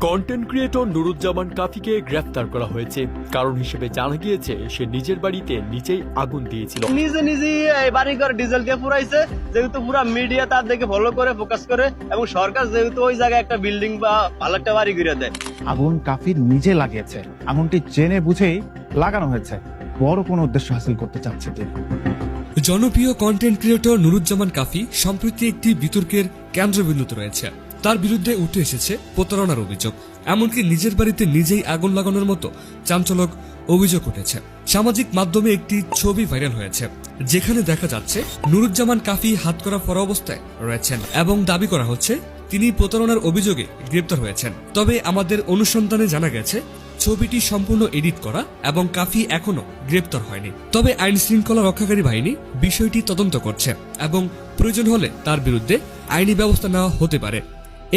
Content creator Nuruzzaman কাফিকে গ্রেফতার করা হয়েছে। কারণ হিসেবে জানা গিয়েছে সে নিজের বাড়িতে নিজেই আগুন দিয়েছিল। নিজে এই বাড়ি ঘর ডিজেল দিয়ে পুরাইছে, যেহেতু পুরা মিডিয়া তার দিকে ফলো করে ফোকাস করে, এবং সরকার যেহেতু ওই জায়গায় একটা বিল্ডিং বা ভালো একটা বাড়ি ঘুরে দেয়। আগুন কাফির নিজে লাগিয়েছে, আগুনটি জেনে বুঝেই লাগানো হয়েছে, বড় কোনো উদ্দেশ্য হাসিল করতে চাচ্ছে তিনি। জনপ্রিয় কন্টেন্ট ক্রিয়েটর নুরুজ্জামান কাফি সম্প্রতি একটি বিতর্কের কেন্দ্রবিন্দুতে রয়েছে। তার বিরুদ্ধে উঠে এসেছে প্রতারণার অভিযোগ, এমনকি নিজের বাড়িতে নিজেই আগুন লাগানোর মতো চাঞ্চল্যক অভিযোগ উঠেছে। সামাজিক মাধ্যমে একটি ছবি ভাইরাল হয়েছে, যেখানে দেখা যাচ্ছে নুরুজ্জামান কাফি হাতকড়া পরা অবস্থায় রয়েছেন এবং দাবি করা হচ্ছে তিনি প্রতারণার অভিযোগে গ্রেপ্তার হয়েছেন। তবে আমাদের অনুসন্ধানে জানা গেছে ছবিটি সম্পূর্ণ এডিট করা এবং কাফি এখনো গ্রেপ্তার হয়নি। তবে আইন শৃঙ্খলা রক্ষাকারী বাহিনী বিষয়টি তদন্ত করছে এবং প্রয়োজন হলে তার বিরুদ্ধে আইনি ব্যবস্থা নেওয়া হতে পারে।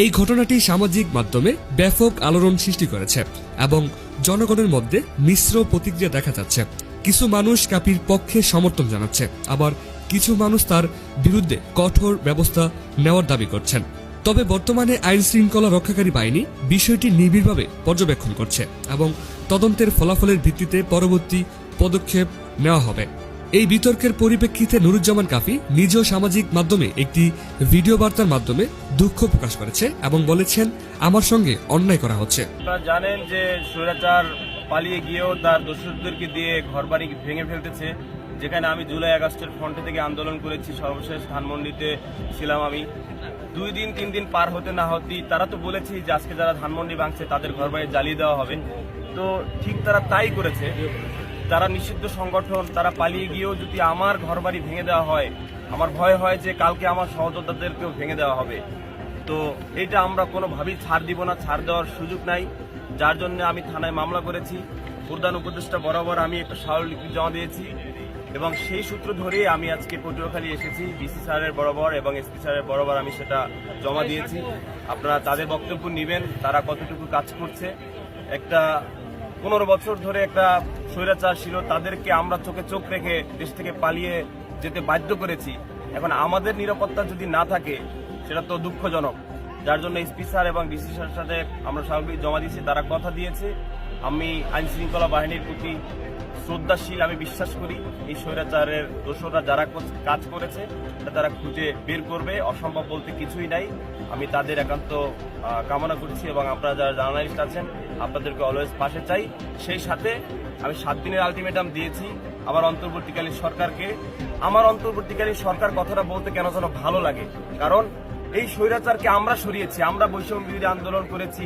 এই ঘটনাটি সামাজিক মাধ্যমে ব্যাপক আলোড়ন সৃষ্টি করেছে এবং জনগণের মধ্যে মিশ্র প্রতিক্রিয়া দেখা যাচ্ছে। কিছু মানুষ কাফির পক্ষে সমর্থন জানাচ্ছে, আবার কিছু মানুষ তার বিরুদ্ধে কঠোর ব্যবস্থা নেওয়ার দাবি করছেন। তবে বর্তমানে আইন শৃঙ্খলা রক্ষাকারী বাহিনী বিষয়টি নিবিড়ভাবে পর্যবেক্ষণ করছে এবং তদন্তের ফলাফলের ভিত্তিতে পরবর্তী পদক্ষেপ নেওয়া হবে। এই বিতর্কের পরিপ্রেক্ষিতে নুরুজ্জামান কাফি নিজেও সামাজিক মাধ্যমে একটি ভিডিও বার্তার মাধ্যমে দুঃখ প্রকাশ করেছে এবং বলেছেন, আমার সঙ্গে অন্যায় করা হচ্ছে। আপনারা জানেন যে স্বৈরাচার পালিয়ে গিয়েও তার দোষরদেরকে দিয়ে ঘরবাড়ি ভেঙে ফেলতেছে। যেখানে আমি জুলাই আগস্টের ফ্রন্টে থেকে আন্দোলন করেছি, সর্বশেষ ধানমন্ডিতে ছিলাম আমি। 2 দিন 3 দিন পার হতে না হতেই তারা তো বলেছি যে আজকে যারা ধানমন্ডি ভাঙছে তাদের ঘরবাড়ি জ্বালিয়ে দেওয়া হবে। তো ঠিক তারা তাই করেছে। তারা নিষিদ্ধ সংগঠন, তারা পালিয়ে গিয়েও যদি আমার ঘরবাড়ি ভেঙে দেওয়া হয়, আমার ভয় হয় যে কালকে আমার সহযোদ্ধাদেরকেও ভেঙে দেওয়া হবে। তো এটা আমরা কোনোভাবেই ছাড় দিব না, ছাড় দেওয়ার সুযোগ নাই। যার জন্য আমি থানায় মামলা করেছি। প্রধান উপদেষ্টা বরাবর আমি একটা স্মারকলিপি জমা দিয়েছি এবং সেই সূত্র ধরে আমি আজকে পটুয়াখালী এসেছি। ডিসি স্যারের বরাবর এবং এসপি স্যারের বরাবর আমি সেটা জমা দিয়েছি। আপনারা তাদের বক্তব্য নেবেন, তারা কতটুকু কাজ করছে। একটা 15 বছর ধরে একটা স্বৈরাচার ছিল, তাদেরকে আমরা চোখে চোখ রেখে দেশ থেকে পালিয়ে যেতে বাধ্য করেছি। এখন আমাদের নিরাপত্তা যদি না থাকে সেটা তো দুঃখজনক। যার জন্য এসপি স্যার এবং ডিসি স্যারের সাথে আমরা স্মারকলিপি জমা দিয়েছি। তারা কথা দিয়েছে, আমি আইন শৃঙ্খলা বাহিনীর প্রতি শ্রদ্ধাশীল, আমি বিশ্বাস করি এই স্বৈরাচারের দোষরা যারা কাজ করেছে তারা খুঁজে বের করবে। অসম্ভব বলতে কিছুই নাই। আমি তাদের একান্ত কামনা করছি এবং আপনারা যারা জার্নালিস্ট আছেন আপনাদেরকে অলওয়েজ পাশে চাই। সেই সাথে আমি 7 দিনের আলটিমেটাম দিয়েছি আমার অন্তর্বর্তীকালীন সরকারকে। আমার অন্তর্বর্তীকালীন সরকার কথাটা বলতে কেন যেন ভালো লাগে, কারণ এই স্বৈরাচারকে আমরা সরিয়েছি, আমরা বৈষম্য বিরোধী আন্দোলন করেছি।